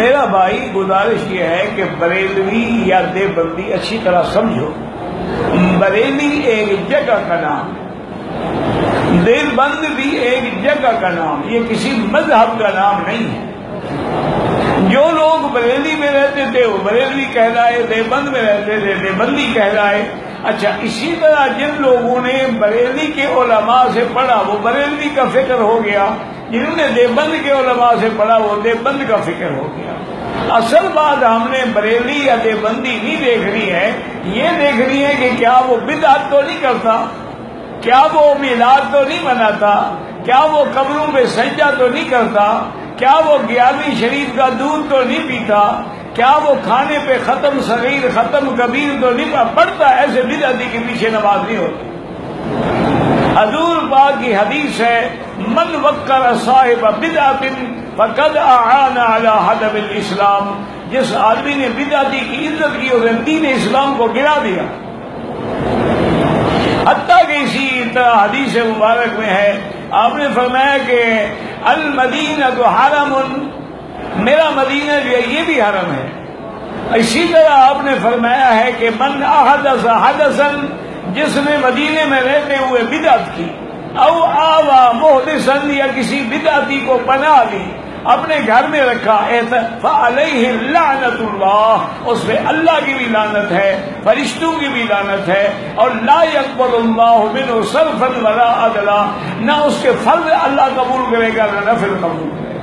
میرا بھائی گزارش یہ ہے کہ بریلوی یا دیوبندی اچھی طرح سمجھو، بریلی ایک جگہ کا نام ہے، دیوبند بھی ایک جگہ کا نام، یہ کسی مذہب کا نام نہیں ہے۔ جو لوگ بریلی میں رہتے تھے وہ بریلوی کہلائے، دیوبند میں رہتے تھے دیوبندی کہلائے۔ اچھا، اسی طرح جن لوگوں نے بریلی کے علماء سے پڑھا وہ بریلوی کا فکر ہو گیا، جنہوں نے دیوبند کے علماء سے پڑھا وہ دیوبند کا فکر ہو گیا۔ اصل بات ہم نے بریلی یا دیوبندی نہیں دیکھنی ہے، یہ دیکھنی ہے کہ کیا وہ بدعت تو نہیں کرتا، کیا وہ میلاد تو نہیں مناتا، کیا وہ قبروں پہ سجدہ تو نہیں کرتا، کیا وہ 11ویں شریف کا دودھ تو نہیں پیتا، کیا وہ کھانے پہ ختم صغیر ختم کبیر تو نہیں پڑھتا، ایسے بدعتی کے پیچھے نماز نہیں ہوتی۔ حضور پاک کی حدیث ہے، من وقر صاحب بدعت فقد اعان علی حدم الاسلام، جس آدمی نے بدعتی کی عزت کی اور دین اسلام کو گرا دیا۔ حتیٰ کہ اسی طرح حدیث مبارک میں ہے، آپ نے فرمایا کہ المدینہ حرم، میرا مدینہ جو ہے یہ بھی حرم ہے۔ اسی طرح آپ نے فرمایا ہے کہ من احدث حدثا، جس نے مدینے میں رہتے ہوئے بدعت کی، او آوا محدثا، یا کسی بدعتی کو پناہ لی اپنے گھر میں رکھا، فعلیہ لعنت اللہ، اس پہ اللہ کی بھی لعنت ہے، فرشتوں کی بھی لعنت ہے، اور لا یقبل اللہ منہ صرفا ولا عدلا، نہ اس کے فرض اللہ قبول کرے گا نہ نفل قبول کرے گا۔